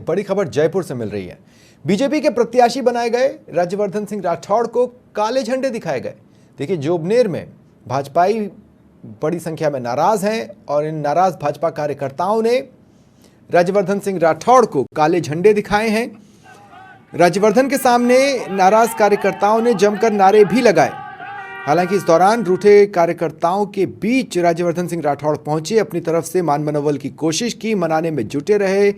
बड़ी खबर जयपुर से मिल रही है। बीजेपी के प्रत्याशी बनाए गए राज्यवर्धन सिंह राठौड़ को काले झंडे दिखाए गए। देखिए, जोबनेर में भाजपाई बड़ी संख्या में नाराज हैं और इन नाराज भाजपा कार्यकर्ताओं ने राज्यवर्धन सिंह राठौड़ को काले झंडे दिखाए हैं। राज्यवर्धन के सामने नाराज कार्यकर्ताओं ने जमकर नारे भी लगाए। हालांकि इस दौरान रूठे कार्यकर्ताओं के बीच राज्यवर्धन सिंह राठौड़ पहुंचे, अपनी तरफ से मान मनोबल की कोशिश की, मनाने में जुटे रहे।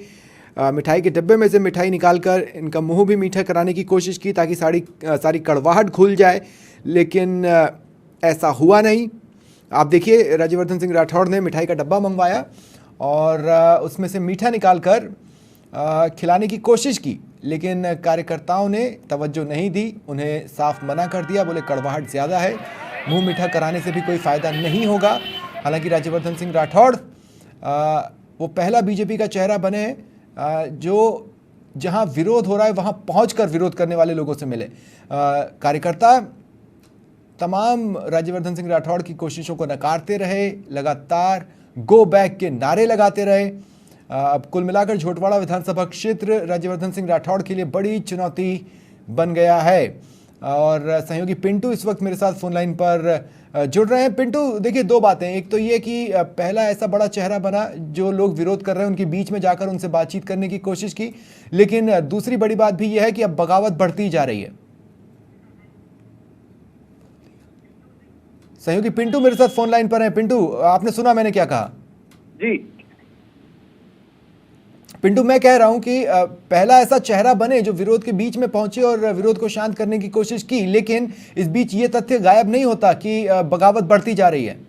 मिठाई के डिब्बे में से मिठाई निकालकर इनका मुंह भी मीठा कराने की कोशिश की ताकि सारी कड़वाहट घुल जाए, लेकिन ऐसा हुआ नहीं। आप देखिए, राज्यवर्धन सिंह राठौड़ ने मिठाई का डब्बा मंगवाया और उसमें से मीठा निकालकर खिलाने की कोशिश की, लेकिन कार्यकर्ताओं ने तवज्जो नहीं दी, उन्हें साफ मना कर दिया। बोले कड़वाहट ज़्यादा है, मुंह मीठा कराने से भी कोई फ़ायदा नहीं होगा। हालांकि राज्यवर्धन सिंह राठौड़ वो पहला बीजेपी का चेहरा बने हैं जो जहां विरोध हो रहा है वहां पहुंचकर विरोध करने वाले लोगों से मिले। कार्यकर्ता तमाम राज्यवर्धन सिंह राठौड़ की कोशिशों को नकारते रहे, लगातार गो बैक के नारे लगाते रहे। अब कुल मिलाकर झोटवाड़ा विधानसभा क्षेत्र राज्यवर्धन सिंह राठौड़ के लिए बड़ी चुनौती बन गया है। और सहयोगी पिंटू इस वक्त मेरे साथ फोन लाइन पर जुड़ रहे हैं। पिंटू, देखिए, दो बातें, एक तो ये कि पहला ऐसा बड़ा चेहरा बना जो लोग विरोध कर रहे हैं उनके बीच में जाकर उनसे बातचीत करने की कोशिश की, लेकिन दूसरी बड़ी बात भी यह है कि अब बगावत बढ़ती जा रही है। सहयोगी पिंटू मेरे साथ फोन लाइन पर हैं। पिंटू, आपने सुना मैंने क्या कहा? जी पिंटू, मैं कह रहा हूं कि पहला ऐसा चेहरा बने जो विरोध के बीच में पहुंचे और विरोध को शांत करने की कोशिश की, लेकिन इस बीच ये तथ्य गायब नहीं होता कि बगावत बढ़ती जा रही है।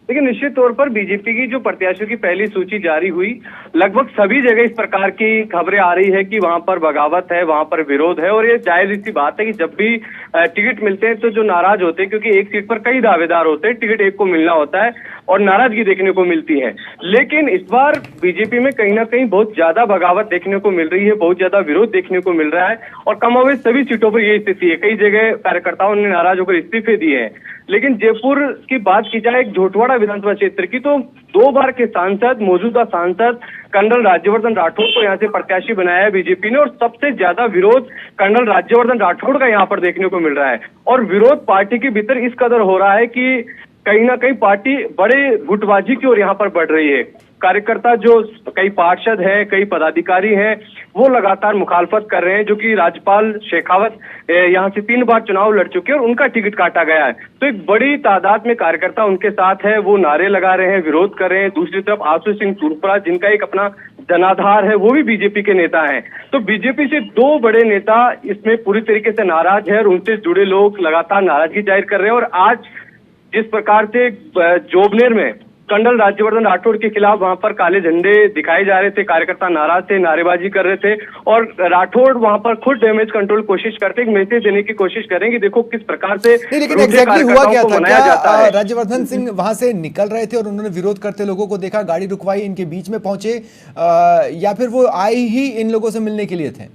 देखिए, निश्चित तौर पर बीजेपी की जो प्रत्याशियों की पहली सूची जारी हुई, लगभग सभी जगह इस प्रकार की खबरें आ रही है कि वहां पर बगावत है, वहां पर विरोध है। और ये जायज सी बात है कि जब भी टिकट मिलते हैं तो जो नाराज होते हैं, क्योंकि एक सीट पर कई दावेदार होते हैं, टिकट एक को मिलना होता है और नाराजगी देखने को मिलती है। लेकिन इस बार बीजेपी में कहीं ना कहीं बहुत ज्यादा बगावत देखने को मिल रही है, बहुत ज्यादा विरोध देखने को मिल रहा है और कमोबेश सभी सीटों पर यही स्थिति है। कई जगह कार्यकर्ताओं ने नाराज होकर इस्तीफे दिए हैं। लेकिन जयपुर की बात की जाए झोटवाड़ा विधानसभा क्षेत्र की, तो 2 बार के सांसद, मौजूदा सांसद कर्नल राज्यवर्धन राठौड़ को यहाँ से प्रत्याशी बनाया है बीजेपी ने और सबसे ज्यादा विरोध कर्नल राज्यवर्धन राठौड़ का यहाँ पर देखने को मिल रहा है। और विरोध पार्टी के भीतर इस कदर हो रहा है कि कहीं ना कहीं पार्टी बड़े गुटबाजी की ओर यहाँ पर बढ़ रही है। कार्यकर्ता जो कई पार्षद हैं, कई पदाधिकारी हैं, वो लगातार मुखालफत कर रहे हैं, जो कि राज्यपाल शेखावत यहाँ से 3 बार चुनाव लड़ चुके हैं और उनका टिकट काटा गया है। तो एक बड़ी तादाद में कार्यकर्ता उनके साथ है, वो नारे लगा रहे हैं, विरोध कर रहे हैं। दूसरी तरफ आशु सिंह चूरपुरा, जिनका एक अपना जनाधार है, वो भी बीजेपी के नेता हैं। तो बीजेपी से 2 बड़े नेता इसमें पूरी तरीके से नाराज है और उनसे जुड़े लोग लगातार नाराजगी जाहिर कर रहे हैं। और आज जिस प्रकार से जोबनेर में कर्नल राज्यवर्धन राठौड़ के खिलाफ वहां पर काले झंडे दिखाए जा रहे थे, कार्यकर्ता नाराज थे, नारेबाजी कर रहे थे और राठौड़ वहां पर खुद डैमेज कंट्रोल कोशिश करते, एक मैसेज देने की कोशिश करें कि देखो किस प्रकार से। लेकिन एग्जैक्टली हुआ क्या था? क्या राज्यवर्धन सिंह वहां से निकल रहे थे और उन्होंने विरोध करते लोगों को देखा, गाड़ी रुकवाई, इनके बीच में पहुंचे, या फिर वो आए ही इन लोगों से मिलने के लिए थे?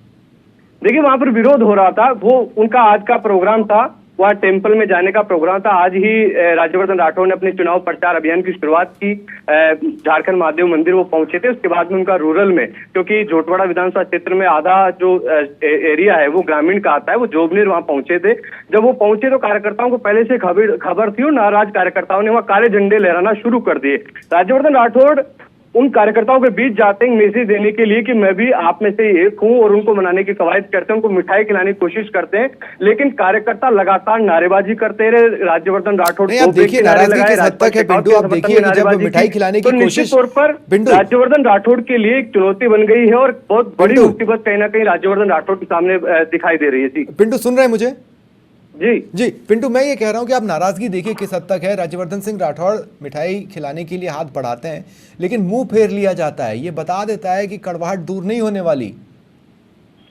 देखिए, वहां पर विरोध हो रहा था, वो उनका आज का प्रोग्राम था, वहाँ टेम्पल में जाने का प्रोग्राम था। आज ही राज्यवर्धन राठौड़ ने अपने चुनाव प्रचार अभियान की शुरुआत की। झारखंड महादेव मंदिर वो पहुंचे थे। उसके बाद में उनका रूरल में, क्योंकि झोटवाड़ा विधानसभा क्षेत्र में आधा जो एरिया है वो ग्रामीण का आता है, वो जोबनेर वहां पहुंचे थे। जब वो पहुंचे तो कार्यकर्ताओं को पहले से खबर थी और नाराज कार्यकर्ताओं ने वहां काले झंडे लहराना शुरू कर दिए। राज्यवर्धन राठौड़ उन कार्यकर्ताओं के बीच जाते हैं मैसेज देने के लिए कि मैं भी आप में से एक हूं और उनको मनाने की कवायद करते हैं, उनको मिठाई खिलाने की कोशिश करते हैं। लेकिन कार्यकर्ता लगातार नारेबाजी करते रहे। राज्यवर्धन राठौड़ को देखिए नाराजगी किस हद तक है पिंटू, आप देखिए कि जब मिठाई खिलाने की कोशिश, तौर पर राज्यवर्धन राठौड़ के लिए एक चुनौती बन गई है और बहुत बड़ी मुसीबत कहीं ना कहीं राज्यवर्धन राठौड़ के सामने दिखाई दे रही है। जी पिंटू, सुन रहे हैं मुझे? जी पिंटू, मैं ये कह रहा हूं कि आप नाराजगी देखिए किस हद तक है। राज्यवर्धन सिंह राठौड़ मिठाई खिलाने के लिए हाथ बढ़ाते हैं, लेकिन मुंह फेर लिया जाता है। ये बता देता है कि कड़वाहट दूर नहीं होने वाली।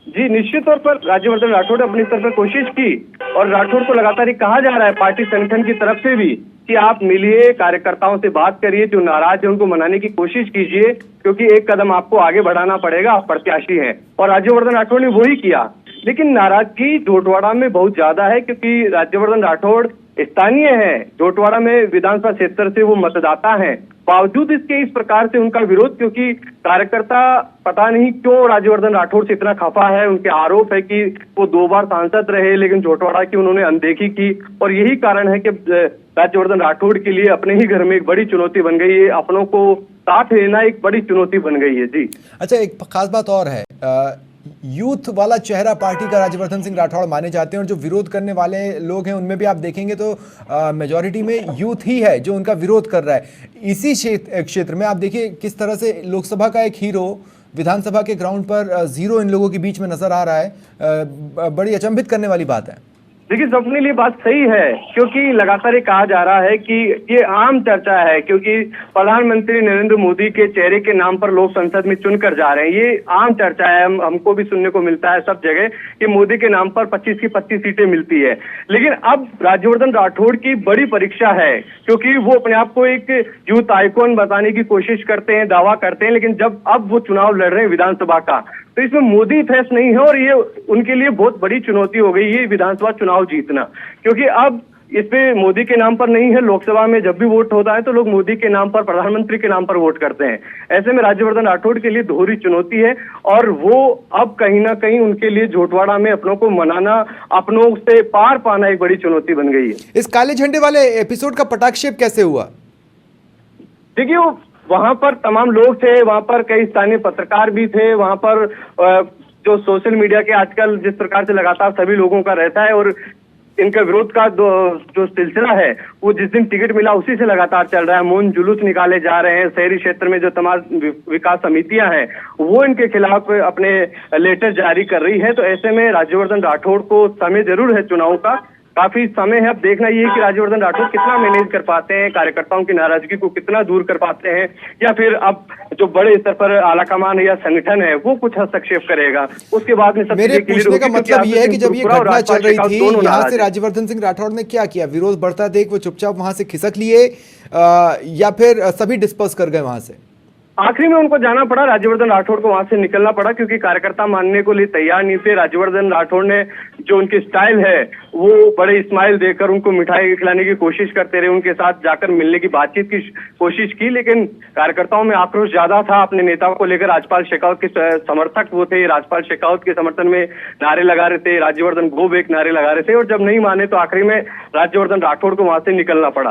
जी, निश्चित तौर पर राज्यवर्धन राठौड़ ने अपनी तरफ से कोशिश की और राठौड़ को लगातार ये कहा जा रहा है पार्टी संगठन की तरफ से भी कि आप मिलिए, कार्यकर्ताओं से बात करिए, जो नाराज है उनको मनाने की कोशिश कीजिए, क्योंकि एक कदम आपको आगे बढ़ाना पड़ेगा, आप प्रत्याशी हैं। और राज्यवर्धन राठौड़ ने वही किया। लेकिन नाराजगी झोटवाड़ा में बहुत ज्यादा है, क्योंकि राज्यवर्धन राठौड़ स्थानीय हैं, जोटवाड़ा में विधानसभा क्षेत्र से वो मतदाता हैं, बावजूद इसके इस प्रकार से उनका विरोध, क्योंकि कार्यकर्ता पता नहीं क्यों राज्यवर्धन राठौड़ से इतना खफा है। उनके आरोप है कि वो 2 बार सांसद रहे लेकिन जोटवाड़ा की उन्होंने अनदेखी की, और यही कारण है कि राज्यवर्धन राठौड़ के लिए अपने ही घर में एक बड़ी चुनौती बन गई है, अपनों को साथ लेना एक बड़ी चुनौती बन गई है। जी अच्छा, एक खास बात और है, यूथ वाला चेहरा पार्टी का राज्यवर्धन सिंह राठौड़ माने जाते हैं, और जो विरोध करने वाले लोग हैं उनमें भी आप देखेंगे तो मेजॉरिटी में यूथ ही है जो उनका विरोध कर रहा है। इसी क्षेत्र में आप देखिए किस तरह से लोकसभा का एक हीरो विधानसभा के ग्राउंड पर जीरो इन लोगों के बीच में नजर आ रहा है। बड़ी अचंभित करने वाली बात है। देखिए, सबके लिए बात सही है, क्योंकि लगातार ये कहा जा रहा है कि ये आम चर्चा है, क्योंकि प्रधानमंत्री नरेंद्र मोदी के चेहरे के नाम पर लोग संसद में चुनकर जा रहे हैं। ये आम चर्चा है, हमको भी सुनने को मिलता है सब जगह कि मोदी के नाम पर 25 की 25 सीटें मिलती है। लेकिन अब राज्यवर्धन राठौड़ की बड़ी परीक्षा है, क्योंकि वो अपने आप को एक यूथ आइकॉन बताने की कोशिश करते हैं, दावा करते हैं, लेकिन जब अब वो चुनाव लड़ रहे हैं विधानसभा का, तो इसमें मोदी फेस नहीं है, और ये उनके लिए बहुत बड़ी चुनौती हो गई ये विधानसभा चुनाव जीतना, क्योंकि अब इस पे मोदी के नाम पर नहीं है। लोकसभा में जब भी वोट होता है तो लोग मोदी के नाम पर, प्रधानमंत्री के नाम पर वोट करते हैं। ऐसे में राज्यवर्धन राठौड़ के लिए दोहरी चुनौती है, और वो अब कहीं ना कहीं उनके लिए जोटवाड़ा में अपनों को मनाना, अपनों से पार पाना एक बड़ी चुनौती बन गई है। इस काले झंडे वाले एपिसोड का पटाक्षेप कैसे हुआ? देखिए, वहां पर तमाम लोग थे, वहां पर कई स्थानीय पत्रकार भी थे, वहां पर जो सोशल मीडिया के आजकल जिस प्रकार से लगातार सभी लोगों का रहता है, और इनका विरोध का जो सिलसिला है वो जिस दिन टिकट मिला उसी से लगातार चल रहा है। मौन जुलूस निकाले जा रहे हैं, शहरी क्षेत्र में जो तमाम विकास समितियां हैं वो इनके खिलाफ अपने लेटर जारी कर रही है। तो ऐसे में राज्यवर्धन राठौड़ को समय जरूर है चुनाव का, काफी समय है। अब देखना ये है कि राज्यवर्धन राठौड़ कितना मैनेज कर पाते हैं, कार्यकर्ताओं की नाराजगी को कितना दूर कर पाते हैं, या फिर अब जो बड़े स्तर पर आलाकमान या संगठन है वो कुछ हस्तक्षेप करेगा। उसके बाद में मेरे पूछने का मतलब ये है कि जब ये घटना चल रही थी, यहाँ से राज्यवर्धन सिंह राठौड़ ने क्या किया? विरोध बढ़ता देख वो चुपचाप वहां से खिसक लिए, या फिर सभी डिस्पर्स कर गए वहां से? आखिरी में उनको जाना पड़ा, राज्यवर्धन राठौड़ को वहां से निकलना पड़ा, क्योंकि कार्यकर्ता मानने को लिए तैयार नहीं थे। राज्यवर्धन राठौड़ ने जो उनकी स्टाइल है वो बड़े स्माइल देकर उनको मिठाई खिलाने की कोशिश करते रहे, उनके साथ जाकर मिलने की बातचीत की कोशिश की, लेकिन कार्यकर्ताओं में आक्रोश ज्यादा था अपने नेताओं को लेकर। राजपाल शेखावत के समर्थक वो थे, राजपाल शेखावत के समर्थन में नारे लगा रहे थे, राज्यवर्धन गो बैक नारे लगा रहे थे, और जब नहीं माने तो आखिरी में राज्यवर्धन राठौड़ को वहां से निकलना पड़ा।